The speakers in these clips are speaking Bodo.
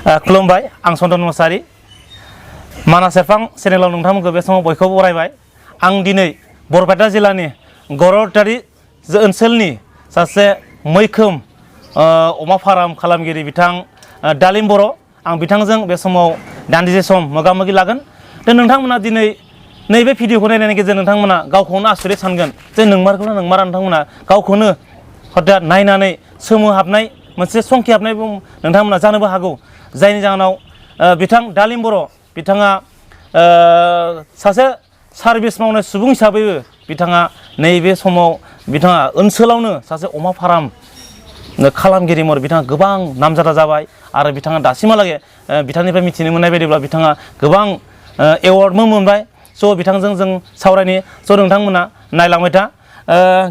खुलुमबाय आं चन्दन मोसाहारि मानास एफां चेनेलाव नोंथांमोनखौ बे समाव बयखौबो बरायबाय आं दिनै बरपेटा जिल्लानि गरटारि ओनसोलनि सासे मैखोम अमा फार्म खालामगिरि बिथां दालिम बर' आं बिथांजों बे समाव दान्दिसे सम मोगा-मोगि लागोन दा नोंथांमोना दिनै नैबे भिडिअखौ नायनायनि गेजेरजों नोंथांमोना गावखौनो आसरित सानगोन जे नंमारगौना नंमारा नोंथांमोना गावखौनो हथात नायनानै सोमोहाबनाय मोनसे संखिहाबनाय नोंथांमोना जानोबो हागौ जायनि जाहोनाव बिथां दालिम बर' बिथाङा सासे सार्भिस मावनाय सुबुं हिसाबैबो बिथाङा नैबे समाव बिथाङा ओनसोलावनो सासे अमा फार्म खालामगिरि महरै बिथाङा गोबां नामजादा जाबाय आरो बिथाङा दासिमहालागै बिथांनिफ्राय मिथिनो मोननाय बायदिब्ला बिथाङा गोबां एवार्डबो मोनबाय स' बिथांजों जों सावरायनि स' नोंथांमोना नायलांबाय था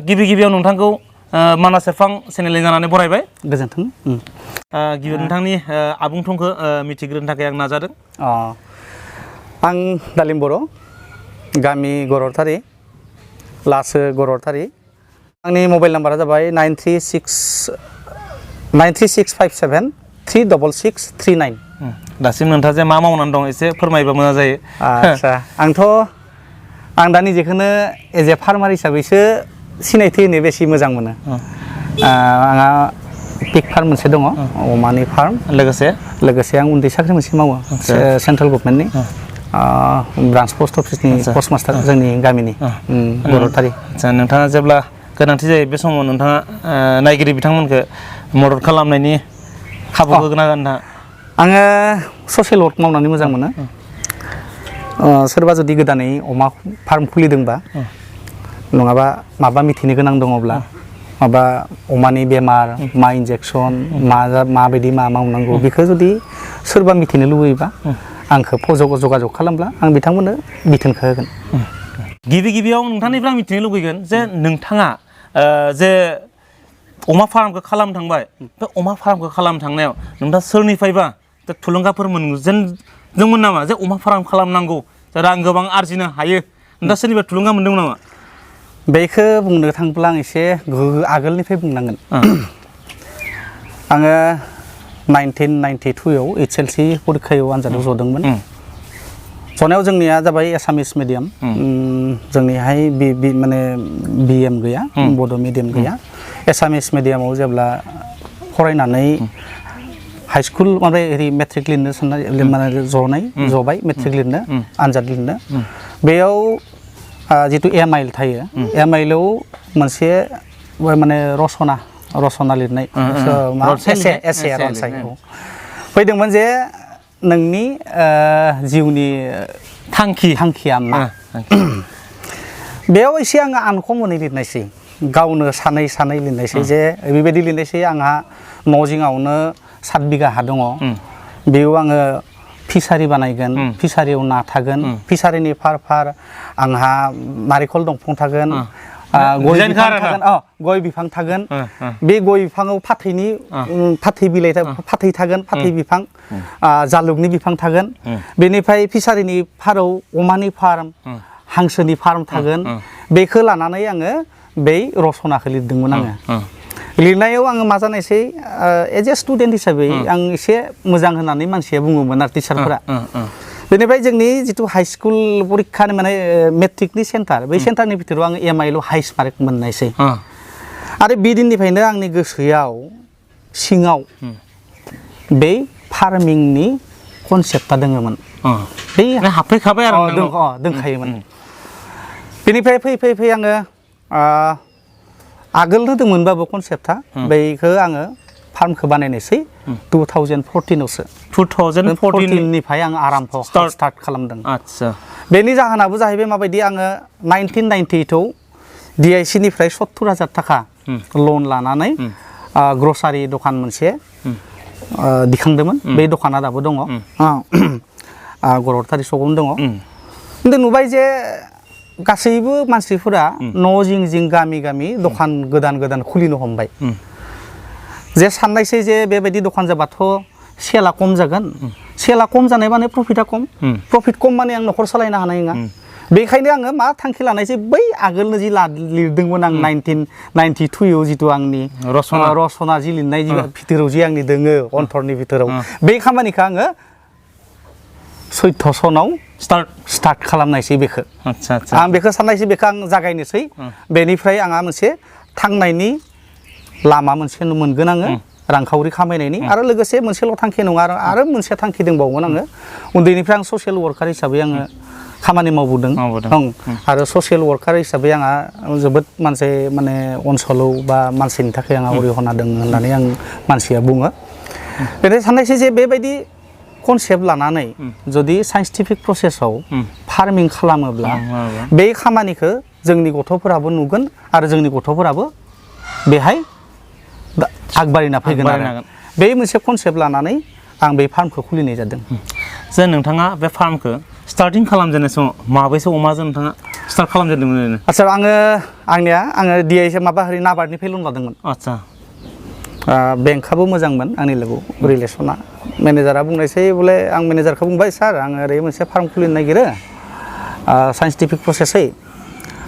गिबियाव नोंथांखौ मानास एफां चेनेलनि जानानै बरायबाय गोजोन्थों गिबियाव नोंथांनि आबुं थंखौ मिथिग्रोनो थाखाय आं नाजादों आं दालिम बर' गामि गरटारि लासो गरटारि आंनि मबाइल नाम्बारा जाबाय 936573669 दासिम नोंथाङा जे मा मावनानै दं एसे फोरमायबा मोजां जायो आदसा आं दा निजेखौनो एज ए फार्मार हिसाबैसो सिनायथि होनो बेसे मोजां मोनो आंहा पिग फार्म मोनसे दङ अमानि फार्म लोगोसे आं उन्दै साख्रि मोनसे मावो सेन्ट्रेल गभर्नमेन्टनि ब्रान्च पस्ट अफिसनि पस्टमास्टार जोंनि गामिनि गरटारि आदसा नोंथाङा जेब्ला गोनांथि जायो बे समाव नोंथाङा नायगिरि बिथांमोनखौ मदद खालामनायनि खाबु होगोन ना नोंथाङा आङो ससियेल वर्क मावनानै मोजां मोनो सोरबा जुदि गोदानै अमा फार्म खुलिदोंबा नङाबा माबा मिथिनो गोनां दङब्ला माबा अमानि बेमार मा इन्जेक्सन माबायदि मा मावनांगौ बेखौ जुदि सोरबा मिथिनो लुबैयोबा आंखौ जगाजग खालामब्ला आं बिथांमोननो बिथोनखौ होगोन गिबियाव नोंथांनिफ्राय आं मिथिनो लुबैगोन जे नोंथाङा जे अमा फार्मखौ खालामनो थांबाय बे अमा फार्मखौ खालामनो थांनायाव नोंथाङा सोरनिफ्रायबा थुलुंगाफोर मोनजेनदोंमोन नामा जे अमा फार्म खालामनांगौ रां गोबां आरजिनो हायो नोंथाङा सोरनिफ्राय थुलुंगा मोनदोंमोन नामा बेखौ बुंनो थाङोब्ला आं एसे आगोलनिफ्राय बुंनांगोन आङो 1992आव HLC परिखायाव आनजादाव जदोंमोन जनायाव जोंनिया जाबाय एसामिस मिडियाम जोंनिहाय माने BM गैया बड' मिडियाम गैया एसामिस मिडियामाव जेब्ला फरायनानै हाइ स्कुल माने ओरै मेट्रिक लिरनो साननाय जबाय मेट्रिक लिरनो आनजाद लिरनो बेयाव जितु एमाइल थायो एमाइलाव मोनसे माने रसना लिरनाय एसे फैदोंमोन जे नोंनि जिउनि थांखिया मा बेयाव एसे आङो आनकमनै लिरनायसै गावनो सानै लिरनायसै जे बेबायदि लिरनायसै आंहा न' जिङावनो 7 बिगा हा दङ बेयाव आङो फिसारि बानायगोन फिसारियाव ना थागोन फिसारिनि फार आंहा नारिखल दंफां थागोन गय बिफां थागोन बे गय बिफाङाव फाथै बिलाइ फाथै थागोन फाथै बिफां जालुगनि बिफां थागोन बेनिफ्राय फिसारिनि फाराव अमानि फार्म हांसोनि फार्म थागोन बेखौ लानानै आङो बै रसनाखौ लिरदोंमोन आङो लिरनायाव आङो मा जानायसै एज ए स्टुडेन्ट हिसाबै आं एसे मोजां होननानै मानसिया बुङोमोन आरो टिचारफोरा बेनिफ्राय जोंनि जितु हाइ स्कुल परिखानि माने मेट्रिकनि सेन्टार बै सेन्टारनि भितराव आङो एमआइल हाइस्ट मार्क मोननायसै आरो बे दिननिफ्रायनो आंनि गोसोआव सिङाव बै फार्मिंनि कनसेप्टआ दङमोन बै हाबफैखाबाय आरो दंखायोमोन बेनिफ्राय फैयै आङो आगोल होदोंमोनबाबो कनसेप्टआ बेखौ आङो फार्मखौ बानायनायसै 2014आवसो 2014निफ्राय आं आराम्भ स्टार्ट खालामदों आदसा बेनि जाहोनाबो जाहैबाय माबायदि आङो 1998आव DIC-निफ्राय 70,000 थाखा लन लानानै ग्रसारि दखान मोनसे दिखांदोंमोन बे दखाना दाबो दङ गरटारि सकआवनो दङ खिन्थु नुबाय जे गासैबो मानसिफोरा न' जिं गामि दखान गोदान खुलिनो हमबाय जे साननायसै जे बेबायदि दखान जाबाथ' सेला खम जागोन सेला खम जानाय माने प्रफिटआ खम प्रफिट खम माने आं न'खर सालायनो हानाय नङा बेखायनो आङो मा थांखि लानायसै बै आगोलनो जि लिरदोंमोन आं 1992 जितु आंनि रसना जि लिरनाय भितराव जि आंनि दोङो अन्थरनि भितराव बे खामानिखौ आङो 14 सनाव स्टार्ट खालामनायसै बेखौ आं बेखौ साननायसै बेखौ आं जागायनोसै बेनिफ्राय आंहा मोनसे थांनायनि लामा मोनसे मोनगोन आङो रांखावरि खामायनायनि आरो लोगोसे मोनसेल' थांखि नङा आरो मोनसे थांखि दंबावोमोन आङो उन्दैनिफ्राय आं ससियेल वार्कार हिसाबै आङो खामानि मावबोदों आरो ससियेल वार्कार हिसाबै आंहा जोबोद मोनसे माने ओनसोलाव बा मानसिनि थाखाय आंहा अरिहना दङ होननानै आं मानसिया बुङो बेनिफ्राय साननायसै जे बेबायदि कनसेप्ट लानानै जुदि साइन्टिफिक प्रसेसआव फार्मिं खालामोब्ला बे खामानिखौ जोंनि गथ'फोराबो नुगोन आरो जोंनि गथ'फोराबो बेहाय आगबारिना फैगोन आरो बे मोनसे कनसेप्ट लानानै आं बे फार्मखौ खुलिनाय जादों जे नोंथाङा बे फार्मखौ स्टार्टिं खालामजेननाय समाव माबैसो अमाजों नोंथाङा स्टार्ट खालामजेनदोंमोन आदसा आङो DI माबा हारि नाबार्डनिफ्राय लन लादोंमोन आदसा बेंकआबो मोजांमोन आंनि लोगोआव रिलेसना मेनेजारा बुंनायसै बले आं मेनेजारखौ बुंबाय सार आङो ओरै मोनसे फार्म खुलिनो नागिरो साइन्टिफिक प्रसेसै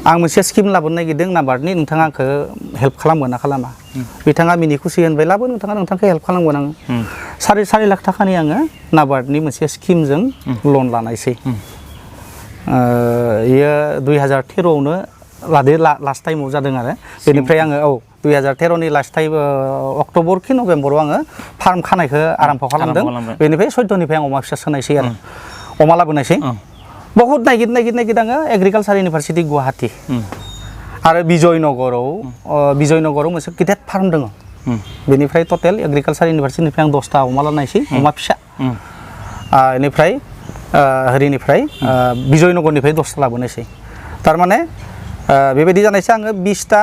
आं मोनसे स्किम लाबोनो नागिरदों नाबार्डनि नोंथाङा आंखौ हेल्प खालामगोन ना खालामा बिथाङा मिनि खुसि होनबाय लाबो नोंथांखौ हेल्प खालामगोन आं 4.5 लाख थाखानि आङो नाबार्डनि मोनसे स्किमजों लन लानायसै इयो 2013आवनो लास्ट टाइमाव जादों आरो बेनिफ्राय आङो 2013नि लास्ट टाइम अक्ट'बर कि नभेम्बराव आङो फार्म खानायखौ आराम्भ खालामदों बेनिफ्राय 14निफ्राय आं अमा फिसा सोनायसै आरो अमा लाबोनायसै बहुत नागिर आङो एग्रिकालसार इउनिभारसिटि गुवाहाटी आरो बिजयनगराव मोनसे गिदिर फार्म दङ बेनिफ्राय टटेल एग्रिकालसार इउनिभारसिटिनिफ्राय आं 10टा अमा लानायसै अमा फिसा बेनिफ्राय हरिनिफ्राय बिजयनगरनिफ्राय 10टा लाबोनायसै थारमाने बेबायदि जानायसै आङो 20टा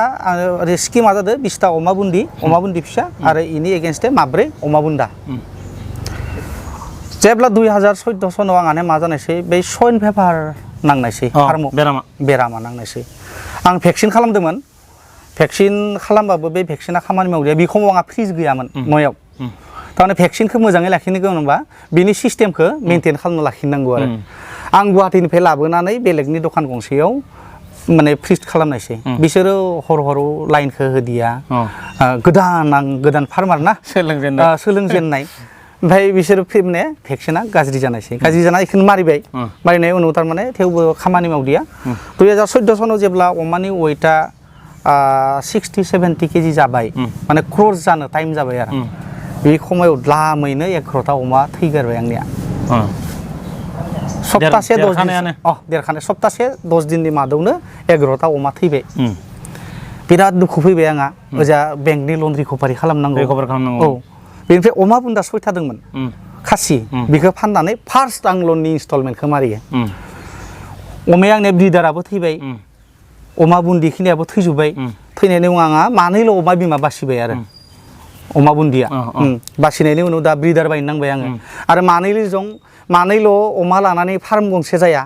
स्किमा जादों 20टा अमा बुन्दि फिसा आरो इनि एगेन्स्टे 4 अमा बुन्दा जेब्ला 2014 सनाव आंहानो मा जानायसै बै सइन पेपार नांनायसै फार्माव बेरामा नांनायसै आं भेक्सिन खालामदोंमोन भेक्सिन खालामबाबो बे भेक्सिना खामानि मावलिया बे समाव आंहा फ्रिज गैयामोन न'याव थारमाने भेक्सिनखौ मोजाङै लाखिनो गोनांबा बिनि सिस्टेमखौ मेनटेन खालामना लाखिनांगौ आरो आं गुवाहाटीनिफ्राय लाबोनानै बेलेगनि दखान गंसेयाव माने फ्रिज खालामनायसै बिसोरो हर लाइनखौ होदिया गोदान फार्मार ना सोलोंजेननाय ओमफ्राय बिसोरो माने भेक्सिना गाज्रि जानायसै गाज्रि जाना बेखौनो मारिनाय उनाव थारमाने थेवबो खामानि मावदिया 2014 सनाव जेब्ला अमानि वेटआ 60-70 केजि जाबाय माने क्रस जानो टाइम जाबाय आरो बे समायाव द्लामैनो 11टा अमा थैगारबाय आंनिया सप्तासे 10 दिननि मादावनो 11टा अमा थैबाय बिराद दुखु फैबाय आंहा ओजा बेंकनि लन रिकभारि खालामनांगौ बेनिफ्राय अमा बुन्दा 6टा दंमोन खासि बेखौ फाननानै फार्स्ट आं लननि इनस्टलमेन्टखौ मारियो अमाया आंनिया ब्रिदाराबो थैबाय अमा बुन्दिखिनियाबो थैजोब्बाय थैनायनि उनाव आंहा मानैल' अमा बिमा बासिबाय आरो अमा बुन्दिया बासिनायनि उनाव दा ब्रिदार बायनो नांबाय आङो आरो मानैल' अमा लानानै फार्म गंसे जाया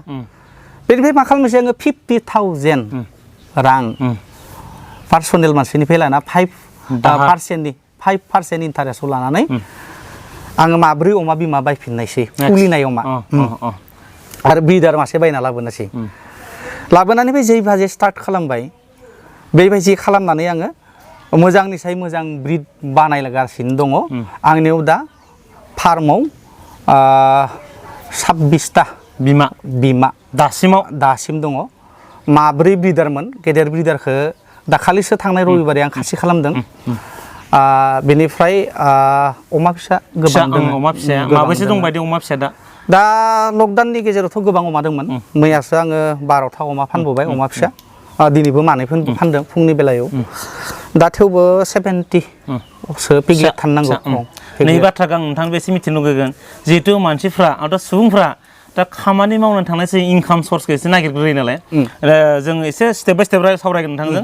बेनिफ्राय मा खालामनोसै आङो 50,000 रां पार्सनेल मानसिनिफ्राय लाना 5% इन्टारेस्टआव लानानै आङो 4 अमा बिमा बायफिननायसै फुलिनाय अमा आरो ब्रिदार मासे बायना लाबोनानै बे जै भाजे स्टार्ट खालामबाय बेबायदि खालामनानै आङो मोजांनिसाय मोजां ब्रिड बानायगासिनो दङ आंनियाव दा फार्माव 26टा बिमा दासिम दङ 4 ब्रिदारमोन गेदेर ब्रिदारखौ दाखालिसो थांनाय रबिबारै आं खासि खालामदों बेनिफ्राय अमा फिसा गोबां दङ अमा फिसाया माबैसे दं बायदि अमा फिसा दा लकडाउननि गेजेरावथ' गोबां अमा दंमोन मैयासो आङो 12टा अमा फानबोबाय अमा फिसा दिनैबो मानै फानदों फुंनि बेलायाव दा थेवबो 70सो पिगलेट थाननांगौ नै बाथ्राखौ आं नोंथांनो एसे मिथिनो लुगैगोन जिहेथु मानसिफ्रा सुबुंफ्रा दा खामानि मावनो थांनायसै इनकाम सर्सखौ एसे नागिरग्रोयो नालाय जों एसे स्टेप बाय स्टेप सावरायगोन नोंथांजों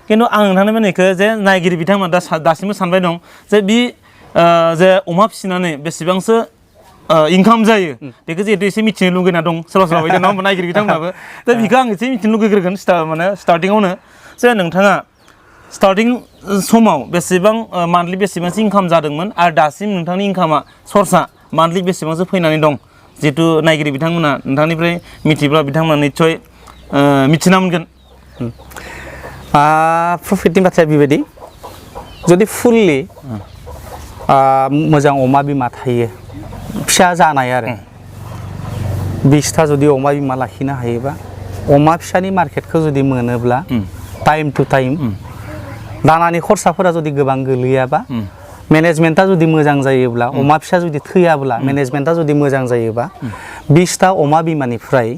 खिन्थु आं नोंथांनो मानेखौ जे नायगिरि बिथांमोना दासिमबो सानबाय दं जे जे अमा फिसिनानै बेसेबांसो इनकाम जायो बेखौ जिहेतु एसे मिथिनो लुगैना दं सोरबा बायदि नङा होमबा नायगिरि बिथांमोनाबो दा बेखौ आं एसे मिथिनो लुगैग्रोगोन स्टार्टिंआवनो जे नोंथाङा स्टार्टिं समाव बेसेबां मान्थलि बेसेबांसो इनकाम जादोंमोन आरो दासिम नोंथांनि इनकामा सर्सआ मान्थलि बेसेबांसो फैनानै दं जिहेतु नायगिरि बिथांमोना नोंथांनिफ्राय मिथिब्ला बिथांमोना निस्सय मिथिना मोनगोन प्रफिटनि बाथ्राया बेबायदि जुदि फुललि मोजां अमा बिमा थायो फिसा जानाय आरो 20टा जुदि अमा बिमा लाखिनो हायोबा अमा फिसानि मार्केटखौ जुदि मोनोब्ला टाइम टु टाइम दानानि खरसाफोरा जुदि गोबां गोलैयाबा मेनेजमेन्टआ जुदि मोजां जायोब्ला अमा फिसा जुदि थैयाब्ला मेनेजमेन्टआ जुदि मोजां जायोबा 20टा अमा बिमानिफ्राय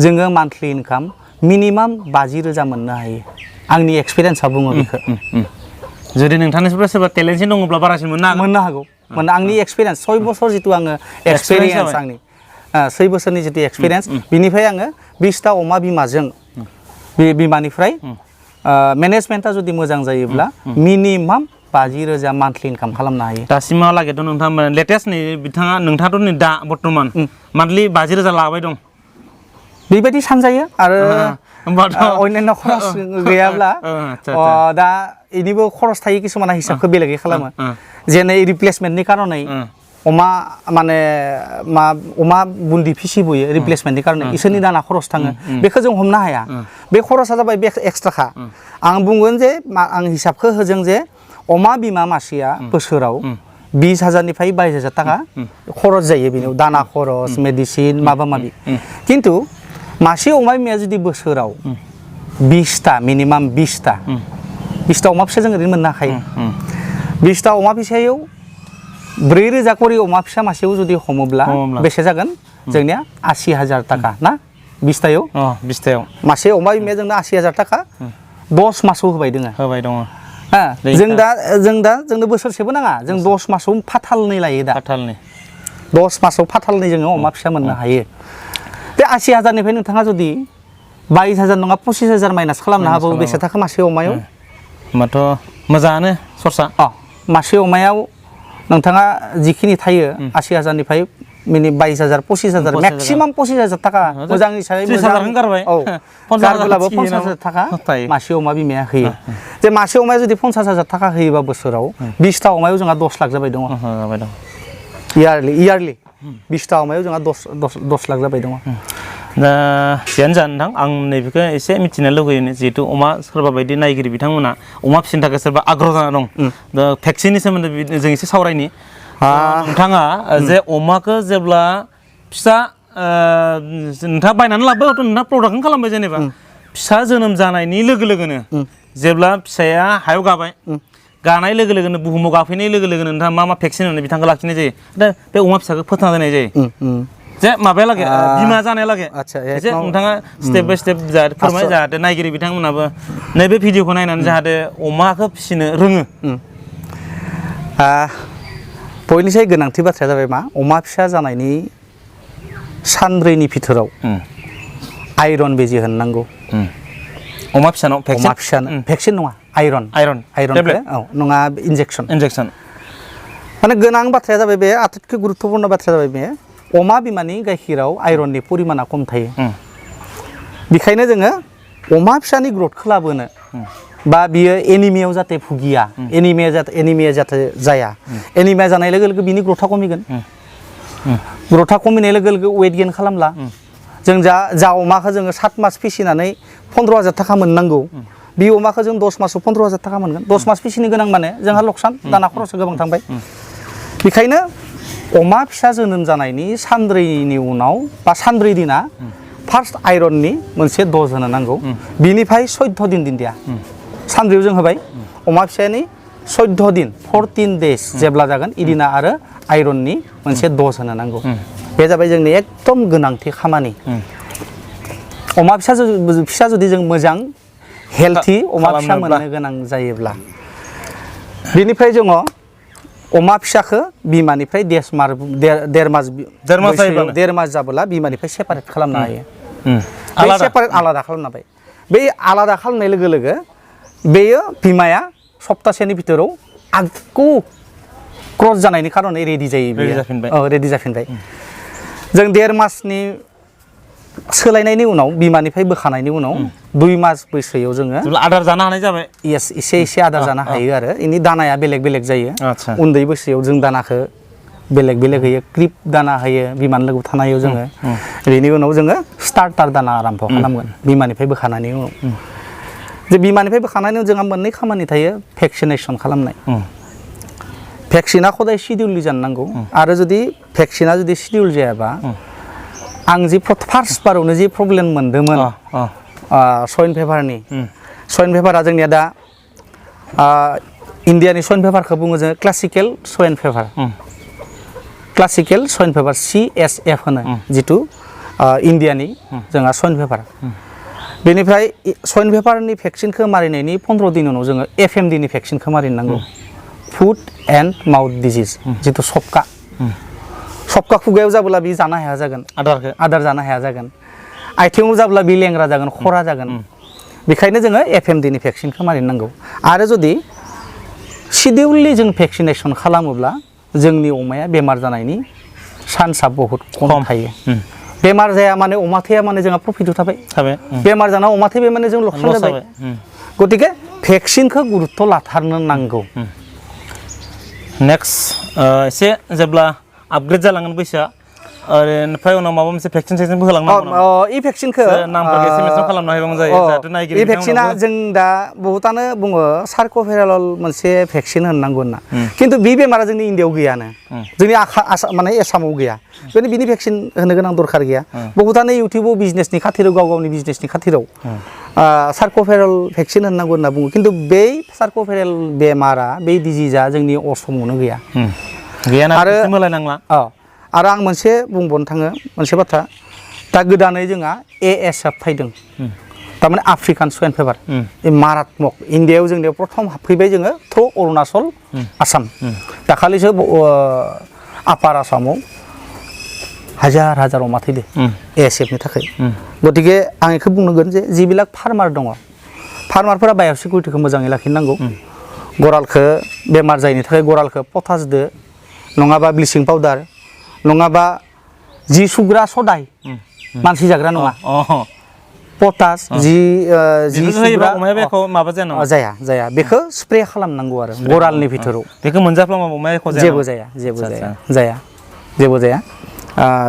जोङो मान्थलि इनकाम मिनिमाम 50,000 मोननो हायो आंनि एक्सपिरियेन्सआ बुङो बेखौ जुदि नोंथांनिफ्राय सोरबा टेलेन्टसिन दङब्ला बारासिन मोननो हागौ माने आंनि एक्सपिरियेन्स 6 बोसोर जितु आङो एक्सपिरियेन्स आंनि 6 बोसोरनि जितु एक्सपिरियेन्स बिनिफ्राय आङो 20टा अमा बिमाजों बे बिमानिफ्राय मेनेजमेन्टआ जुदि मोजां जायोब्ला मिनिमाम 50,000 मान्थलि इनकाम खालामनो हायो दासिमहालागैथ' नोंथाङा लेटेस्ट नै बिथाङा नोंथाङाथ' नै दा बर्थमान मान्थलि 50,000 लाबाय दं बेबायदि सानजायो आरो अन्यान्य खरस गैयाब्ला दा इनिबो खरस थायो किसुमाना हिसाबखौ बेलेगै खालामो जेनै रिप्लेसमेन्टनि कारनै अमा माने अमा बुन्दि फिसिबोयो रिप्लेसमेन्टनि कारनै इसोरनि दाना खरस थाङो बेखौ जों हमनो हाया बे खरसा जाबाय बे एक्सट्राखा आं बुंगोन जे आं हिसाबखौ होजों जे अमा बिमा मासेया बोसोराव 20,000निफ्राय 22,000 थाखा खरस जायो बेनियाव दाना खरस मेडिसिन माबा माबि खिन्थु मासे अमा बिमाया जुदि बोसोराव 20टा मिनिमाम 20टा अमा फिसा जों ओरैनो मोननो हाखायो 20टा अमा फिसायाव 4,000 करि अमा फिसा मासेयाव जुदि हमोब्ला बेसे जागोन जोंनिया 80,000 थाखा ना 20टायाव मासे अमा बिमाया जोंनो 80,000 थाखा 10 मासाव होबाय दङ जोंनो बोसोरसेबो नाङा जों 10 मासाव फाथालनै लायो दा 10 मासाव फाथालनै जोङो अमा फिसा मोननो हायो बे 80,000निफ्राय नोंथाङा जुदि 22,000 नङा 25,000 माइनास खालामनो हाबाबो बेसे थाखा मासे अमायाव होमबाथ' मोजाङानो सर्सा मासे अमायाव नोंथाङा जिखिनि थायो 80,000निफ्राय मिनि 22,000 25,000 मेक्सिमाम 25,000 थाखा मोजां हिसाबै मोजां गारबाय गारब्लाबो 50,000 थाखा मासे अमा बिमाया होयो जे मासे अमाया जुदि 50,000 थाखा होयोबा बोसोराव 20टा अमायाव जोंहा 10 लाख जाबाय दङ इयारलि 20टा अमायाव जोंहा 10 लाख जाबाय दङ दा जियानो जा नोंथां आं नैबेखौ एसे मिथिनो लुगैयो जिहेतु अमा सोरबा बायदि नायगिरि बिथांमोना अमा फिसिनो थाखाय सोरबा आग्रह जाना दं दा भेक्सिननि सोमोन्दै जों एसे सावरायनि नोंथाङा जे अमाखौ जेब्ला फिसा नोंथाङा बायनानै लाबो नोंथाङा प्रडाक्टखौनो खालामबाय जेनेबा फिसा जोनोम जानायनि लोगो लोगोनो जेब्ला फिसाया हायाव गानाय लोगो लोगोनो बुहुमाव गाफैनाय लोगो लोगोनो नोंथाङा मा भेक्सिन होनानै बिथांखौ लाखिनाय जायो दा बे अमा फिसाखौ फोथांना दोननाय जायो जे माबायालागै बिमा जानायालागै एसे नोंथाङा स्टेप बाय स्टेप जाहाथे फोरमाय जाहाथे नायगिरि बिथांमोनाबो नैबे भिडिअखौ नायनानै जाहाथे अमाखौ फिसिनो रोङो बयनिसाय गोनांथि बाथ्राया जाबाय मा अमा फिसा जानायनि सानब्रैनि भितराव आइरन बिजि होननांगौ अमा फिसानो भेक्सिन नङा आइरन नङा इन्जेक्सन माने गोनां बाथ्राया जाबाय बे आटाइतকৈ गुरुत्वपूर्ण बाथ्राया जाबाय बे अमा बिमानि गाइखेराव आइरननि परिमाना खम थायो बेखायनो जोङो अमा फिसानि ग्रथखौ लाबोनो बा बियो एनिमियाव जाहाथे भुगिया एनिमिया जाहाथे जाया एनिमिया जानाय लोगो लोगो बिनि ग्रथा खमिगोन ग्रथा खमिनाय लोगो लोगो वेट गेन खालामला जों जा अमाखौ जोङो 7 मास फिसिनानै 15,000 थाखा मोननांगौ बे अमाखौ जों 10 मासाव 15,000 थाखा मोनगोन 10 मास फिसिनो गोनां माने जोंहा लकसान दाना खरसा गोबां थांबाय बेखायनो अमा फिसा जोनोम जानायनि सानब्रैनि उनाव बा सानब्रै दिना फार्स्ट आइरननि मोनसे दज होनो नांगौ बिनिफ्राय 14 दिन दिन्दिया सानब्रैयाव जों होबाय अमा फिसानि 14 दिन 14 डेज जेब्ला जागोन इदिना आरो आइरननि मोनसे दज होनो नांगौ बे जाबाय जोंनि एकदम गोनांथि खामानि अमा फिसा जुदि जों मोजां हेल्थि अमा फिसा मोननो गोनां जायोब्ला बेनिफ्राय जोङो अमा फिसाखौ बिमानिफ्राय 1.5 मास जाबोला बिमानिफ्राय सेपारेट खालामनो हायो सेपारेट आलादा खालामनो हाबाय बे आलादा खालामनाय लोगो लोगो बेयो बिमाया सप्तासेनि भितराव आगु क्रस जानायनि खारनै रेडि जायो रेडि जाफिनबाय जों 1.5 मासनि सोलायनायनि उनाव बिमानिफ्राय बोखानायनि उनाव 2 मास बैसोआव जोङो आदार जानो हानाय जाबाय एसे आदार जानो हायो आरो इनि दानाया बेलेग जायो उन्दै बैसोआव जों दानाखौ बेलेग बेलेग होयो क्रिप दाना होयो बिमान लोगो थानायाव जोङो बेनि उनाव जोङो स्टार्टार दाना आरम्भ खालामगोन बिमानिफ्राय बोखानायनि उनाव जे बिमानिफ्राय बोखानायनि उनाव जोंहा मोननै खामानि थायो भेक्सिनेसन खालामनाय भेक्सिना खदाय सिडिउल जानो नांगौ आरो जुदि भेक्सिना जुदि सिडिउल जायाबा आं जि फार्स्ट बारावनो जि प्रब्लेम मोन्दोंमोन स्वाइन फेभारा जोंनिया दा इण्डियानि स्वाइन फेभारखौ बुङो जोङो क्लासिकेल स्वाइन फेभार CSF होनो जिथु इण्डियानि जोंहा स्वाइन फेभार बेनिफ्राय स्वाइन फेभारनि भेक्सिनखौ मारिनायनि 15 दिन उनाव जोङो FMD नि भेक्सिनखौ मारिनांगौ फुड एन्ड माउथ डिजिज जिथु सबका खुगायाव जाब्ला बि जानो हाया जागोन आदार जानो हाया जागोन आथिङाव जाब्ला बि लेंग्रा जागोन खरा जागोन बेखायनो जोङो FMD नि भेक्सिनखौ मारिनांगौ आरो जुदि सिडिउललि जों भेक्सिनेसन खालामोब्ला जोंनि अमाया बेमार जानायनि चान्सआ बहुत खम थायो बेमार जाया माने अमा थैया माने जोंहा प्रफिटआव थाबाय बेमार जाना अमा थैबाय माने जों लकसान जाबाय गतिके भेक्सिनखौ गुरुत्थ लाथारनो नांगौ नेक्स्ट एसे जेब्ला आपग्रेड जालांगोन बैसोआ ओमफ्राय उनाव माबा मोनसे भेक्सिन सेक्सिनबो होलांनांगौ नामा इ भेक्सिनखौ नामफोरखौ एसे मेनसन खालामना होबानो जायो जाहाथे नायगिरि इ भेक्सिना जों दा बहुतानो बुङो सार्कोभिरेल मोनसे भेक्सिन होननांगौ होनना खिन्थु बे बेमारा जोंनि इण्डियायाव गैयानो जोंनि माने आसामाव गैया बेनो बिनि भेक्सिन होनो गोनां दरखार गैया बहुतानो इउटिउबाव बिजनेसनि खाथिराव गावनि बिजनेसनि खाथिराव सार्कोभिरेल भेक्सिन होननांगौ होनना बुङो खिन्थु बै सार्कोभिरेल बेमारा बै डिजिजआ जोंनि असमावनो गैया आरो मोलायनांला आरो आं मोनसे बुंबावनो थाङो मोनसे बाथ्रा दा गोदानै जोंहा ASF फैदों थारमाने आफ्रिकान स्वाइन फेभार मारात्मक इण्डियायाव जोंनियाव प्रथम हाबफैबाय जोङो थ्रु अरुणाचल आसाम दाखालिसो आपार आसामाव हाजार अमा थैदो ASF नि थाखाय गतिके आं बेखौ बुंनांगोन जे जिबिलाक फार्मार दङ फार्मारफोरा बाय'सिकिउरिटिखौ मोजाङै लाखिनांगौ गरालखौ बेमार जायैनि थाखाय गरालखौ पटासदो नङाबा ब्लिचिं पाउडार नङाबा जि सुग्रा सदाय मानसि जाग्रा नङा पटास जि सुग्रा जाया बेखौ स्प्रे खालामनांगौ आरो गरालनि भितराव बेखौ मोनजाफ्लाङो अमाया एख' जेबो जाया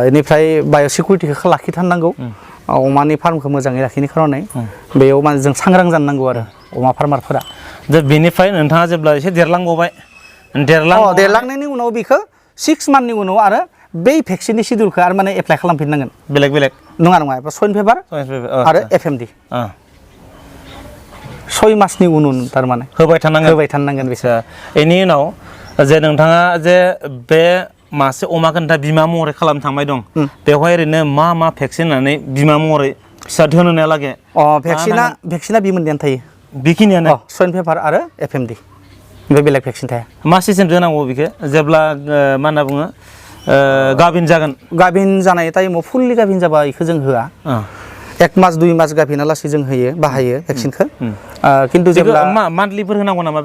बेनिफ्राय बाय'सिकिउरिटिखौ लाखिथारनांगौ अमानि फार्मखौ मोजाङै लाखिनो खारनै बेयाव माने जों सांग्रां जानो नांगौ आरो अमा फार्मारफोरा दा बेनिफ्राय नोंथाङा जेब्ला एसे देरलांबावबाय देरलांनायनि उनाव बेखौ 6 मान्थनि उनाव आरो बै भेक्सिननि सिडिउलखौ आरो माने एप्लाइ खालामफिननांगोन बेलेग नङा स्वाइन फेभार आरो FMD 6 मासनि उन थारमाने होबाय थानांगोन बिसोर बेनि उनाव जे नोंथाङा जे बे मासे अमाखौ नोंथाङा बिमा महरै खालामनो थांबाय दं बेवहाय ओरैनो मा भेक्सिन होनानै बिमा महरै फिसा होनोनायालागे भेक्सिना बि मोननैयानो थायो बेखिनियानो स्वाइन फेभार आरो FMD ओमफ्राय बेलेग भेक्सिन थाया मा सिजन होनांगौ बेखौ जेब्ला मा होनना बुङो गाभिन जानाय टाइमाव फुल्लि गाभिन जाबा बेखौ जों होआ 1 मास 2 मास गाभिनालासै जों बाहायो भेक्सिनखौ खिन्थु जेब्ला मान्थलिफोर होनांगौ नामा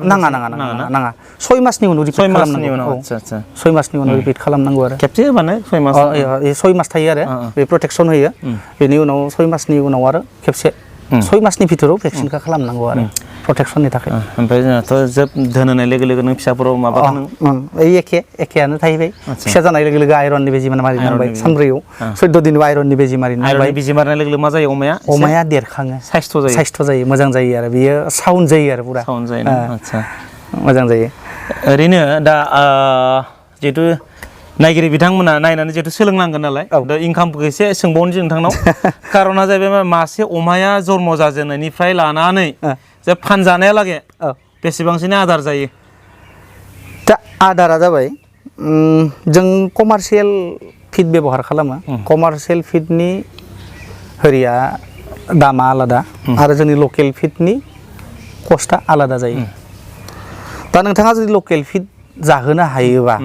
नाङा 6 मासनि उनाव रिपिट खालामनांगौ 6 मासनि उनाव रिपिट खालामनांगौ आरो खेबसे होबानो 6 मास थायो आरो बे प्रटेक्सन होयो बेनि उनाव 6 मासनि उनाव आरो खेबसे 6 मासनि भितराव भेक्सिनखौ खालामनांगौ आरो प्रटेक्सननि थाखाय ओमफ्राय जोंहाथ' जोब धोनहोनाय लोगो लोगो नों फिसाफोराव माबा एखेयानो थाहैबाय फिसा जानाय लोगो लोगो आयरननि बेजि मारिनांबाय सानब्रैयाव 14 दिनाव आयरननि बेजि मारिनांबाय बिजि मारनाय लोगो लोगो मा जायो अमाया देरखाङो साइस्थ' जायो मोजां जायो आरो बियो साउन्ड जायो आरो पुरा मोजां जायो ओरैनो दा जिहेतु नायगिरि बिथांमोना नायनानै जिहेतु सोलोंनांगोन नालाय दा इनकामखौ एसे सोंबावनोसै नोंथांनाव कारना जाहैबाय मासे अमाया जन्म जाजेननायनिफ्राय लानानै जे फानजानायालागे बेसेबांसोनि आदार जायो दा आदारा जाबाय जों कमार्शियेल फिड व्यवहार खालामो कमार्शियेल फिडनि हरिया दामा आलादा आरो जोंनि लकेल फिडनि कस्टआ आलादा जायो दा नोंथाङा जुदि लकेल फिड जाहोनो हायोबा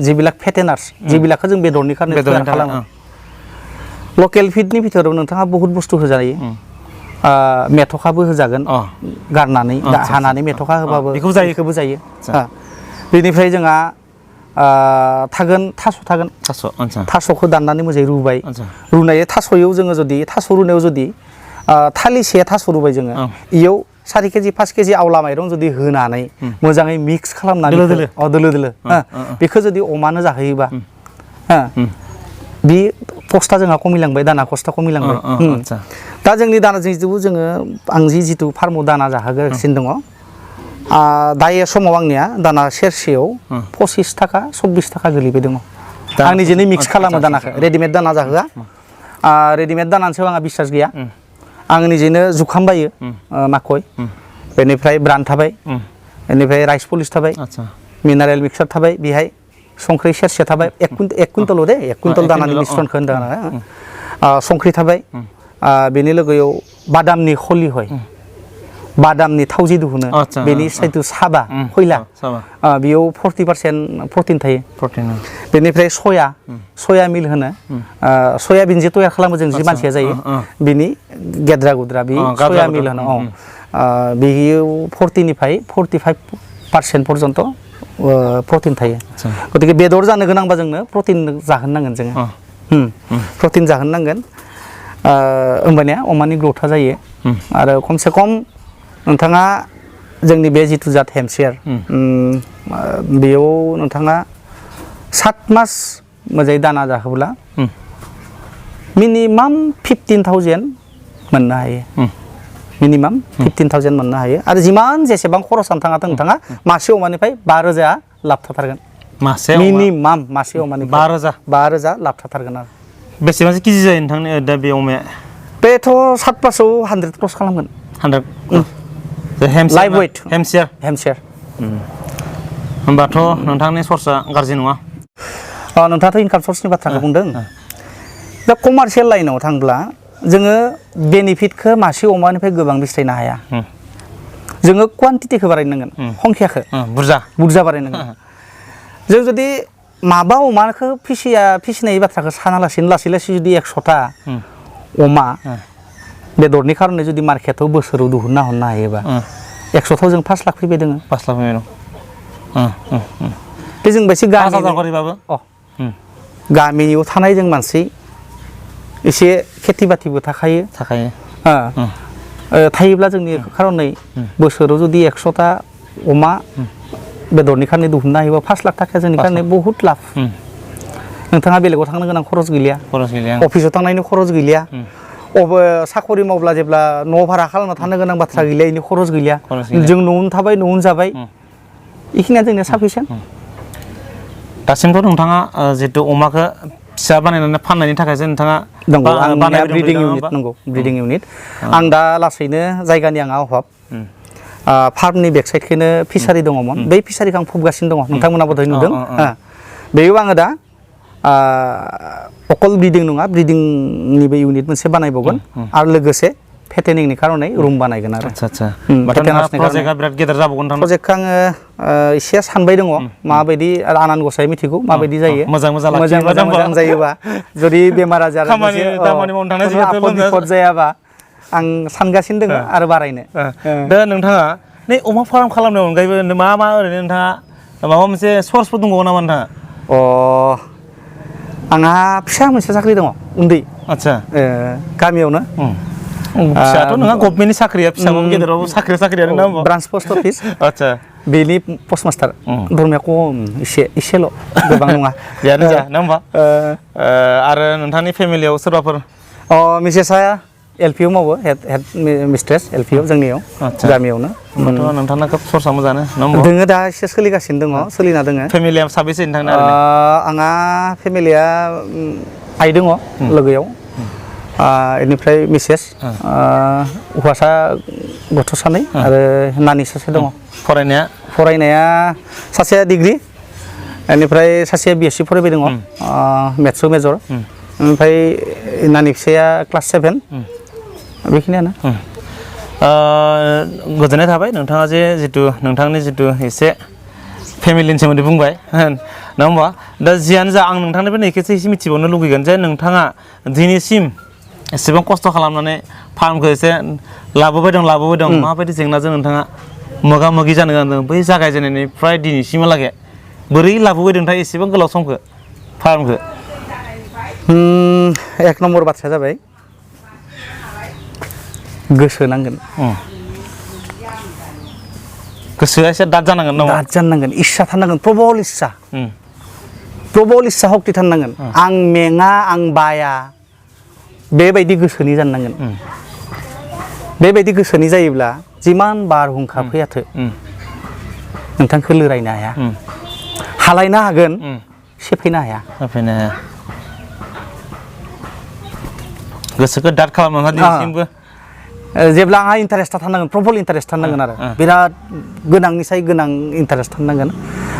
जिबिलाक फेटेनार्स जिबिलाकखौ जों बेदरनि कारने खालामो लकेल फिडनि भितराव नोंथाङा बहुत बुस्थु होजायो मेथ'खाबो होजागोन गारनानै हानानै मेथ'खा होबाबो बेखौबो जायो बेनिफ्राय जोंहा थास'खौ दाननानै मोजाङै रुबाय रुनाय थास'याव जोङो जुदि थास' रुनायाव जुदि थालिसे थास' रुबाय जोङो इयाव 4 केजि 5 केजि आवला माइरं जुदि होनानै मोजाङै मिक्स खालामनानै दोलो दोलो बेखौ जुदि अमानो जाहोयोबा बे कस्टा जोंहा खमिलांबाय दाना कस्टा खमिलांबाय दा जोंनि दाना जोङो आं जितु फार्माव दाना जाहोगासिनो दङ दायो समाव आंनिया दाना सेरसेयाव 25 थाखा 24 थाखा गोलैबाय दङ आं निजेनो मिक्स खालामो दानाखौ रेडिमेड दाना जाहोआ रेडिमेड दानानि सायाव आंहा बिश्वास गैया आं निजेनो जुखाम बायो माखय बेनिफ्राय ब्रान्ड थाबाय बेनिफ्राय राइस पलिश थाबाय मिनारेल मिक्सार थाबाय बेहाय संख्रि सेरसे थाबाय 1 कुइन्टल दे 1 कुइन्टल दानानि मिश्रणखौ होनदों आं संख्रि थाबाय बेनि लोगोयाव बादामनि खलि হয় बादामनि थाव जि दिहुनो बेनि साइतु साबा खयला बेयाव 40% प्रटिन थायो बेनिफ्राय सया मिल होनो सयाबिन जे तयार खालामो जों जि मानसिया जायो बिनि गेद्रा गुद्रा बे सया मिल होनो बेयाव 40 निफ्राय 45% पर्यन्त प्रटिन थायो गतिके बेदर जानो गोनांबा जोंनो प्रटिन जाहोनांगोन जोङो प्रटिन जाहोनांगोन होमबानिया अमानि ग्रौथा जायो आरो खमसे खम नोंथाङा जोंनि बे जिथु जात हेमसियार बेयाव नोंथाङा 7 मास मोजाङै दाना जाहोब्ला मिनिमाम 15,000 मोननो हायो मिनिमाम 15,000 मोननो हायो आरो जिमान जेसेबां खरसानो थाङाथों नोंथाङा मासे अमानिफ्राय 5,000 लाब थाथारगोन मिनिमाम मासे अमानि 5,000 लाब थाथारगोन आरो बेसेबांसो केजि जायो नोंथांनि दा बे अमाया बेथ' 7 मासाव 100 क्रस खालामगोन 100 लाइभ वेट हेमसियार होमबाथ' नोंथांनि सर्सआ गाज्रि नङा नोंथाङाथ' इनकाम सर्सनि बाथ्राखौ बुंदों दा कमार्शियेल लाइनाव थांब्ला जोङो बेनिफिटखौ मासे अमानिफ्राय गोबां बिस्रायनो हाया जोङो क्वान्टिटिखौ बारायनांगोन संख्याखौ बुरजा बारायनांगोन जों जुदि माबा अमाखौ फिसिनाय बाथ्राखौ सानालासिनो लासै लासै जुदि 100टा अमा बेदरनि खारनै जुदि मार्केटाव बोसोराव दिहुनना हरनो हायोबा 100थाव जों 5 लाख फैबाय दोङो 5 लाख फैबाय दं बे जों बायसे गामियाव थानाय जों मानसि एसे खेथि बाथिबो थाखायो थायोब्ला जोंनि खारनै बोसोराव जुदि 100टा अमा बेदरनि खारनै दिहुननो हायोबा 5 लाख थाखाया जोंनि खारनै बहुत लाब नोंथाङा बेलेगाव थांनो गोनां खरस गैलिया अफिसाव थांनायनि खरस गैलिया साखरि मावब्ला जेब्ला न' भारा खालामना थानो गोनां बाथ्रा गैलिया इनि खरस गैलिया जों न'आवनो थाबाय न'आवनो जाबाय बेखिनिया जोंनिया साफिसियेन्ट दासिमथ' नोंथाङा जितु अमाखौ फिसा बानायनानै फाननायनि थाखायसो नोंथाङा ब्रिडिं इउनिट आं दा लासैनो जायगानि आंहा अभाब फार्मनि बेकसाइडखौनो फिसारि दङमोन बै फिसारिखौ आं फबगासिनो दङ नोंथांमोनाबो दहाय नुदों बेयाव आङो दा अकल ब्रिडिं नङा ब्रिडिंनिबो इउनिट मोनसे बानायबावगोन आरो लोगोसे फेटेनिंनि खारनै रुम बानायगोन आरो प्रजेक्टआ बिराद गेदेर जाबावगोन प्रजेक्टखौ आङो एसे सानबाय दङ माबायदि आनान गसाइ मिथिगौ माबायदि जायो मोजां जायोबा जुदि बेमार आजार जायाबा आं सानगासिनो दङ आरो बारायनो दा नोंथाङा नै अमा फार्म खालामनायनि अनगायैबो मा ओरैनो नोंथाङा माबा मोनसे सर्सफोर दंबावो नामा नोंथाङा आंहा फिसा मोनसे साख्रि दङ उन्दै गामियावनो फिसाथ' नङा गभर्नमेन्टनि साख्रिया फिसाबाबो गेदेरावबो साख्रियानो ना होमबा ब्रान्च पस्ट अफिस बेनि पस्ट मास्टार धर्मया खम एसेल' गोबां नङा जियानो जा ना होमबा आरो नोंथांनि फेमिलियाव सोरबाफोर मिसेसआ एलपिआव मावो हेड मिस्ट्रेस एलपिआव जोंनियाव गामियावनो होमबाथ' नोंथांना खोब सर्सआ मोजाङानो नङा होमबा दोङो दा एसे सोलिना दङ फेमिलिया साबेसे नोंथांना आंहा फेमिलिया आइ दङ लोगोयाव बेनिफ्राय मिसेस हौवासा गथ' सानै आरो नानि सासे दङ फरायनाया सासेया डिग्रि बेनिफ्राय सासेया बिएससि फरायबाय दङ मेथ्सआव मेजर ओमफ्राय नानि फिसाया क्लास 7 बेखिनियानो गोजोननाय थाबाय नोंथाङा जितु नोंथांनि जितु एसे फेमिलिनि सोमोन्दै बुंबाय नङा होमबा दा जियानो जा आं नोंथांनिफ्राय नैखेसो एसे मिथिबावनो लुगैगोन जे नोंथाङा दिनैसिम एसेबां खस्थ' खालामनानै फार्मखौ एसे लाबोबाय दं माबायदि जेंनाजों नोंथाङा मोगा मोगि जानो गोनां बै जागायजेननायनिफ्राय दिनैसिमहालागै बोरै लाबोबाय नोंथाङा एसेबां गोलाव समखौ फार्मखौ 1 नम्बर बाथ्राया जाबाय गोसो नांगोन गोसोआ एसे दाद जानांगोन नामा दाद जानांगोन इस्सा थानांगोन प्रबल इस्सा सक्ति थानांगोन आं मेङा आं बाया बेबायदि गोसोनि जानांगोन बेबायदि गोसोनि जायोब्ला जिमान बारहुंखा फैयाथो नोंथांखौ लोरायनो हाया हालायनो हागोन सेफायनो हाया गोसोखौ दाद खालामना दिनैसिमबो जेब्ला आंहा इन्टारेस्टआ थानांगोन प्रबल इन्टारेस्ट थानांगोन आरो बिराद गोनांनिसाय गोनां इन्टारेस्ट थानांगोन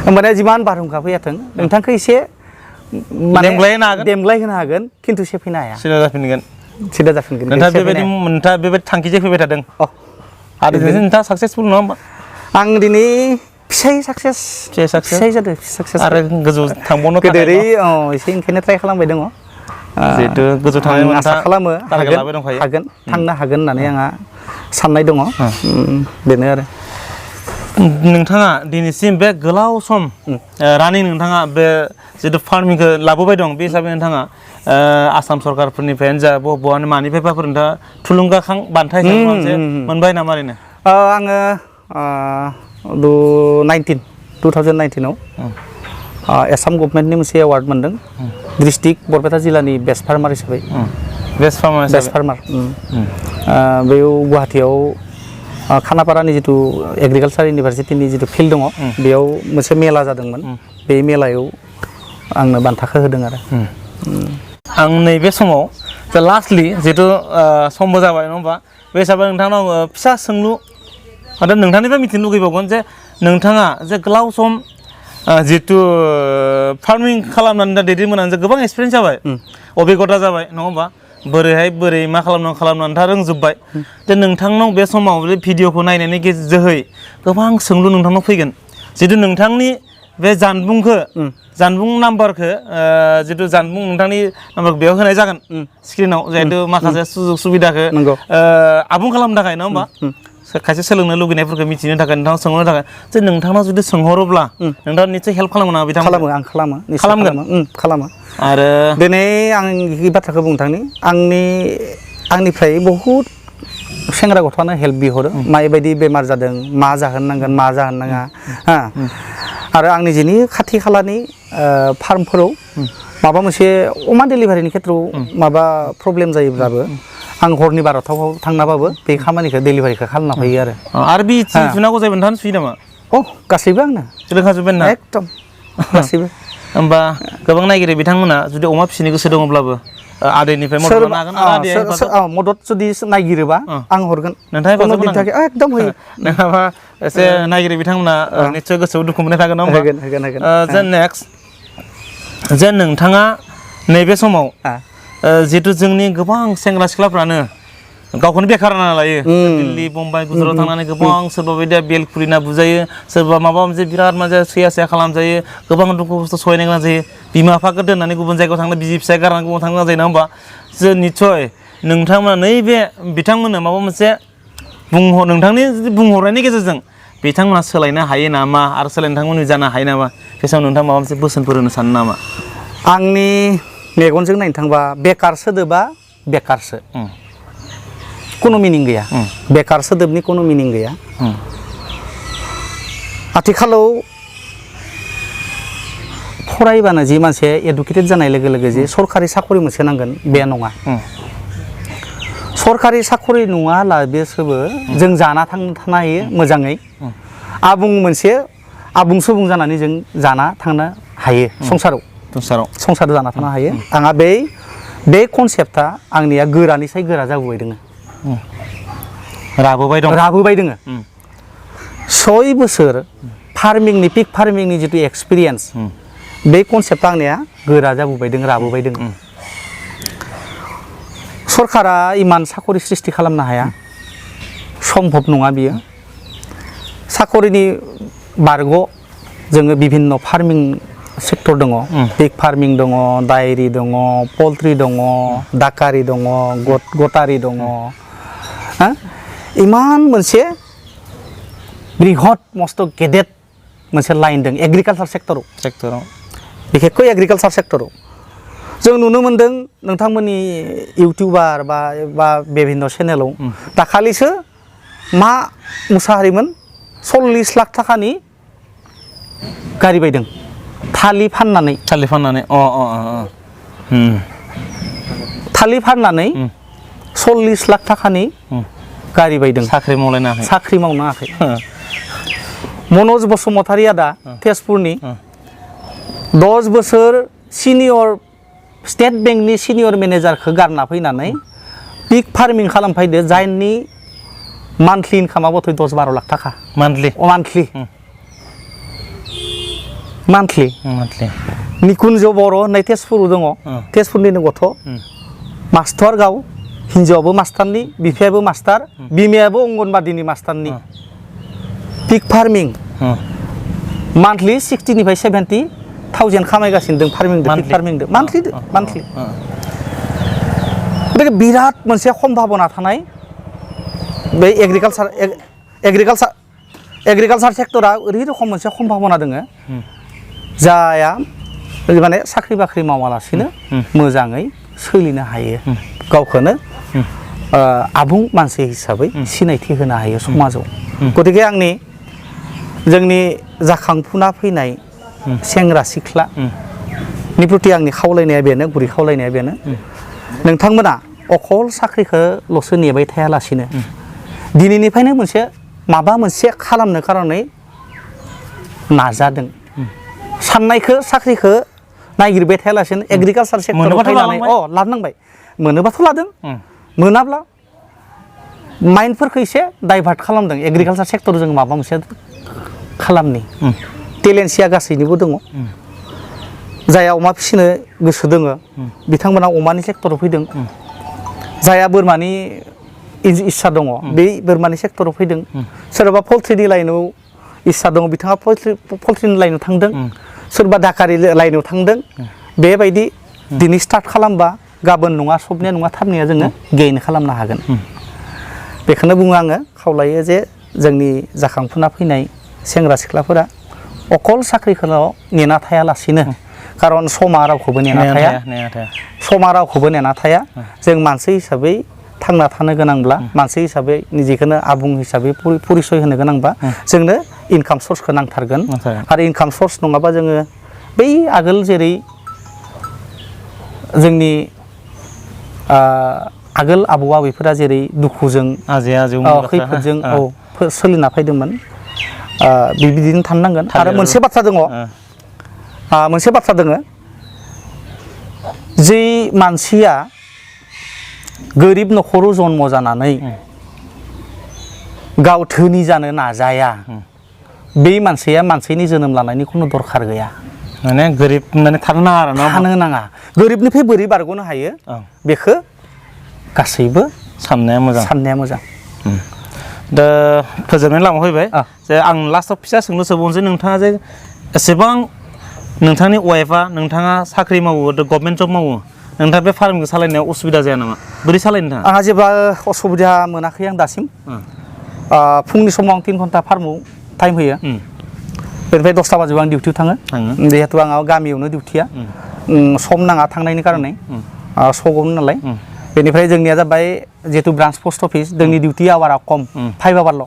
होमबानिया जिमान बारहुंखा फैयाथों नोंथांखौ एसे देमग्लाय होनो हागोन खिन्थु सेफायनो हाया सिदा जाफिनगोन नोंथाङा बेबायदि थांखिजों फैबाय थादों आरो नोंथाङा साक्सेसफुल नङा होमबा आं दिनै फिसाय साक्सेस जादों साक्सेस आरो गोजौ थांबावनो गोदोरै एसे ओंखायनो ट्राइ खालामबाय दङ जिहेतु गोजौ थांनाय आसा खालामो हागोन थांनो हागोन होननानै आंहा साननाय दङ बेनो आरो नोंथाङा दिनैसिम बे गोलाव सम रानिं नोंथाङा बे जितु फार्मिंखौ लाबोबाय दं बे हिसाबै नोंथाङा आसाम सरकारफोरनिफ्रायनो जा बहानि मानिफ्रायबाफोर नोंथाङा थुलुंगाखां बान्था हिसाबै मोनसे मोनबाय नामा ओरैनो आङो 2019आव आसाम गभर्नमेन्टनि मोनसे एवार्ड मोनदों डिस्ट्रिक्ट बरपेटा जिल्लानि बेस्ट फार्मार हिसाबै बेस्ट फार्मार बेयाव गुवाहाटीयाव खानापारानि जितु एग्रिकालसार इउनिभारसिटिनि जितु फिल्ड दङ बेयाव मोनसे मेला जादोंमोन बे मेलायाव आंनो बान्थाखौ होदों आरो आं नैबे समाव जे लास्टलि जितु समबो जाबाय नङा होमबा बे हिसाबै नोंथांनाव फिसा सोंलु आरो नोंथांनिफ्राय मिथिनो लुगैबावगोन जे नोंथाङा जे गोलाव सम जितु फार्मिं खालामनानै दा दैदेनबोनानै गोबां एक्सपिरियेन्स जाबाय अभिगता जाबाय नङा होमबा बोरै मा खालामनानै नोंथाङा रोंजोब्बाय जे नोंथांनाव बे समाव बे भिडिअखौ नायनायनि जोहै गोबां सोंलु नोंथांनाव फैगोन जितु नोंथांनि बे जानबुं नाम्बारखौ जितु जानबुं नोंथांनि नाम्बारखौ बेयाव होनाय जागोन स्क्रिनाव जिहेतु माखासे सुजुग सुबिदाखौ आबुं खालामनो थाखाय नङा होमबा खायसे सोलोंनो लुगैनायफोरखौ मिथिनो थाखाय नोंथाङा सोंहरनो थाखाय जे नोंथांनाव जुदि सोंहरोब्ला नोंथाङा निश्चय हेल्प खालामगोन ना बिथांमोन खालामो आरो दिनै आं बे बाथ्राखौ बुंनो थांनि आंनिफ्राय बहुद सेंग्रा गथ'आनो हेल्प बिहरो माबायदि बेमार जादों मा जाहोनांगोन मा जाहोनाङा आरो आंनि जिनि खाथि खालानि फार्मफोराव माबा मोनसे अमा डेलिभारिनि खेथ्रआव माबा प्रब्लेम जायोब्लाबो आं हरनि 12टाव थांनाबाबो बे खामानिखौ डेलिभारिखौ खालामना होयो आरो बे सुनांगौ जायोमोन नोंथाङा सुयो नामा गासैबो आंनो रोंखाजोब्बाय ना एकदम गासैबो होमबा गोबां नायगिरि बिथांमोना जुदि अमा फिसिनो गोसो दङब्लाबो आदैनिफ्राय मदद लानो हागोन मदद जुदि नायगिरोबा आं हरगोन नोंथाङा एकदम होयो नङाबा एसे नायगिरि बिथांमोना निश्चय गोसोआव दुखु मोननाय थागोन ना होमबा नेक्स्ट जे नोंथाङा नैबे समाव जिहेतु जोंनि गोबां सेंग्रा सिख्लाफ्रानो गावखौनो बेखार होना लायो दिल्ली मुम्बाइ गुजरात थांनानै गोबां सोरबा बायदिया बेल खुलिना बुजायो सोरबा माबा मोनसे बिराद मोनसे सैया खालामजायो गोबां दुखु खस्थ' सहायनो गोनां जायो बिमा बिफाखौ दोननानै गुबुन जायगायाव थांनो बिसि फिसाय गारनानै गुबुन थांनो गोनां जायो नङा होमबा जों निस्सय नोंथांमोना नैबे बिथांमोननो माबा मोनसे नोंथांनि बुंहरनायनि गेजेरजों बिथांमोना सोलायनो हायो नामा आरो सोलायनो जानो हायो नामा बे समाव नोंथाङा माबा मोनसे बोसोनफोर होनो सानो नामा आंनि मेगनजों नायनो थांबा बेकार सोदोबा बेकारसो কোনো মিনিং गैया बेकार सोदोबनि কোনো मिनिं गैया आथिखालाव फरायबानो जि मानसिया एडुकेटेड जानाय लोगो लोगो जे सरकारि साकरि मोनसे नांगोन बे नङा सरकारि साकरि नङाला बेसोबो जों जाना थानो हायो मोजाङै आबुं सुबुं जानानै जों जाना थांनो हायो संसाराव जाना थानो हायो आंहा बे कनसेप्टआ आंनिया गोरानिसाय गोरा जाबोबाय दोङो राबोबाय दोङो 6 बोसोर फार्मिंनि पिक फार्मिंनि जितु एक्सपिरियेन्स बे कनसेप्टआ आंनिया गोरा जाबोबाय दोङो राबोबाय दोङो सरकारा इमान साकरि सृष्टि खालामनो हाया सम्भब नङा बियो साकरिनि बारग' जोङो बिभिन्न फार्मिं सेक्टर दङ पिग फार्मिं दङ डायरी दङ पल्ट्रि दङ डाकारि दङ गटारि दङ इमान मोनसे बृहत मस्त गेदेर मोनसे लाइन दं एग्रिकालचार सेक्टराव बिखेखै एग्रिकालचार सेक्टराव जों नुनो मोनदों नोंथांमोननि इउटिउबार बा बिभिन्न चेनेलाव दाखालिसो मा मुसाहारिमोन 40 लाख थाखानि गारि बायदों थालिर फाननानै थालिर फाननानै 40 लाख थाखानि गारि बायदों साख्रि मावनो हायाखै मनज बसुमतारी आदा तेजपुरनि 10 बोसोर सिनियर स्टेट बेंकनि सिनियर मेनेजारखौ गारना फैनानै पिग फार्मिं खालामफैदो जायनि मान्थलि इनकामा बथै 10-12 लाख थाखा मान्थलि निकुन्ज बर' होननाय तेजपुराव दङ तेजपुरनिनो गथ' मास्टार गाव हिन्जावाबो मास्टारनि बिफायाबो मास्टार बिमायाबो अंगनबादिनि मास्टारनि पिग फार्मिं मान्थलि 60 निफ्राय 70,000 खामायगासिनो दं फार्मिंदो मान्थलि बे बिराद मोनसे सम्भाबना थानाय बे एग्रिकालसार सेक्टरा ओरै रखम मोनसे सम्भाबना दङ जाया माने साख्रि बाख्रि मावालासिनो मोजाङै सोलिनो हायो गावखौनो आबुं मानसि हिसाबै सिनायथि होनो हायो समाजाव गतिके जोंनि जाखांफुना फैनाय सेंग्रा सिख्लानि प्रति आंनि खावलायनाया बेनो गुरै खावलायनाया बेनो नोंथांमोना अखल साख्रिखौल'सो नेबाय थायालासिनो दिनैनिफ्रायनो माबा मोनसे खालामनो खारनै नाजादों साननायखौ साख्रिखौ नागिरबाय थायालासिनो एग्रिकालसार सेक्टराव फैनानै लानांबाय मोनोबाथ' लादों मोनाब्ला माइन्डफोरखौ एसे डाइभार्ट खालामदों एग्रिकालसार सेक्टराव जों माबा मोनसे खालामनि टेलेन्सिया गासैनिबो दङ जायहा अमा फिसिनो गोसो दङ बिथांमोना अमानि सेक्टराव फैदों जायहा बोरमानि इस्सा दङ बे बोरमानि सेक्टराव फैदों सोरबा पल्ट्रिनि लाइनाव इस्सा दङ बिथाङा पल्ट्रिनि लाइनाव थांदों सोरबा दाकारि लाइनाव थांदों बेबायदि दिनै स्टार्ट खालामबा गाबोन नङा सबनिया नङा थाबनिया जोङो गेइन खालामनो हागोन बेखौनो बुङो आङो खावलायो जे जोंनि जाखांफुना फैनाय सेंग्रा सिख्लाफोरा अकल साख्रिखौल' नेना थायालासिनो खारन समा रावखौबो नेना थाया जों मानसि हिसाबै थांना थानो गोनांब्ला मानसि हिसाबै निजेखौनो आबुं हिसाबै परिचय होनो गोनांबा जोंनो इनकाम सर्सखौ नांथारगोन आरो इनकाम सर्स नङाबा जोङो बै आगोल जेरै जोंनि आगोल आबौ आबैफोरा जेरै दुखुजों खैफोदजों सोलिना फैदोंमोन बिदिनो थाननांगोन आरो मोनसे बाथ्रा दङ जि मानसिया गोरिब न'खराव जन्म जानानै गाव धोनि जानो नाजाया बे मानसिया मानसिनि जोनोम लानायनि खुनु दरखार गैया माने गोरिब थानो नाङा गोरिबनिफ्राय बोरै बारग'नो हायो बेखौ गासैबो साननाया मोजां दा फोजोबनाय लामा फैबाय जे आं लास्टआव फिसा सोंनो सोंबावनोसै नोंथाङा जे एसेबां नोंथांनि वाइफआ नोंथाङा साख्रि मावो गभर्नमेन्ट जब मावो नोंथाङा बे फार्मखौ सालायनायाव उसुबिदा जाया नामा बोरै सालायनो नोंथाङा आंहा जेब्ला असुबिदा मोनाखै आं दासिम फुंनि समाव आं 3 घन्टा फार्माव टाइम होयो बेनिफ्राय 10टा बाजियाव आं डिउटियाव थाङो जिहेतु आंहा गामियावनो डिउटिया सम नाङा थांनायनि कारनै सगावनो नालाय बेनिफ्राय जोंनिया जाबाय जिहेतु ब्रान्च पस्ट अफिस जोंनि डिउटि आवारा खम 5 आवारल'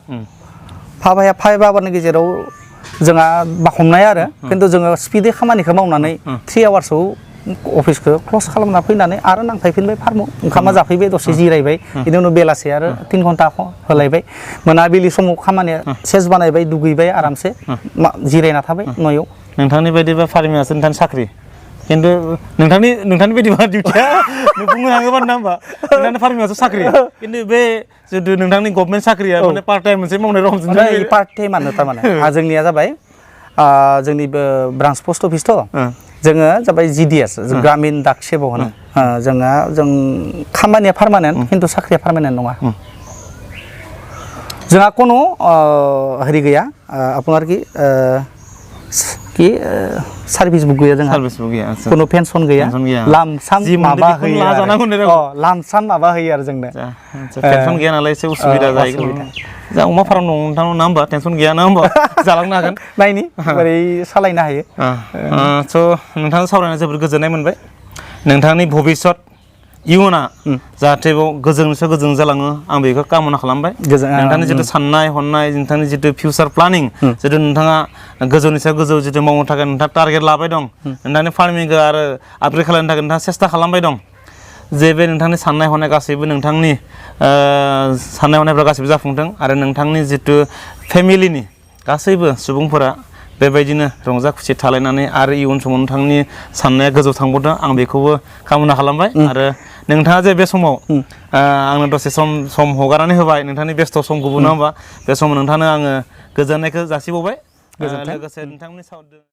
5 आवारनि गेजेराव जोंहा हमनाय आरो खिन्थु जोङो स्पिडै खामानिखौ मावनानै 3 आवार्सआव अफिसखौ क्लस खालामना फैनानै आरो नांफैफिनबाय फार्माव ओंखामा जाफैबाय दसे जिरायबाय बिनि उनाव बेलासे आरो 3 घन्टा होलायबाय मोनाबिलि समाव खामानिया सेस बानायबाय दुगैबाय आरामसे जिरायना थाबाय न'आव नोंथांनि बायदिबा फार्मिंआसो नोंथांनि साख्रि खिन्थु नोंथांनि बायदिबा डिउटिया बुंनो थाङोबा ना होमबा नोंथांनि फार्मिंआसो साख्रि खिन्थु बे जितु नोंथांनि गभर्नमेन्ट साख्रिया माने पार्ट टाइम मोनसे मावनाय रखम पार्ट टाइमानो थारमाने जोंनिया जाबाय जोंनि ब्रान्च पस्ट अफिसथ' जोङो जाबाय GDS ग्रामीण डाक सेवा होनो जों खामानिया पार्मानेन्ट खिन्थु साख्रिया पार्मानेन्ट नङा जोंहा कोनो हेरि गैया आपनार कि सार्भिस बुक गैया जोंहा कोनो पेन्सन गैया लामसाम माबा होयो आरो जोंनो पेन्सन गैया नालाय एसे उसुबिदा जायो जा अमा फार्म दं नोंथांनाव ना होमबा टेनसन गैया ना होमबा जालांनो हागोन नायनि बोरै सालायनो हायो स' नोंथांजों सावरायना जोबोद गोजोननाय मोनबाय नोंथांनि भबिष्यत इयुना जाहाथे बेयाव गोजोंनिफ्राय गोजों जालाङो आं बेखौ कामना खालामबाय नोंथांनि जितु साननाय हनाय नोंथांनि जितु फिउचार प्लानिं जितु नोंथाङा गोजौनि सायाव गोजौ जितु मावनो थाखाय नोंथाङा टारगेट लाबाय दं नोंथांनि फार्मिंखौ आरो आपग्रेड खालामनो थाखाय नोंथाङा सेस्था खालामबाय दं जे बे नोंथांनि साननाय हनाय गासैबो नोंथांनि साननाय हनायफ्रा गासैबो जाफुंथों आरो नोंथांनि जितु फेमिलिनि गासैबो सुबुंफोरा बेबायदिनो रंजा खुसि थालायनानै आरो इयुन समाव नोंथांनि साननाया गोजौ थांबावदों आं बेखौबो कामना खालामबाय आरो नोंथाङा जे बे समाव आंनो दसे सम हगारनानै होबाय नोंथांनि बेस्थ' समखौबो नङा होमबा बे समाव नोंथांनो आङो गोजोननायखौ जासिबावबाय लोगोसे नोंथांनि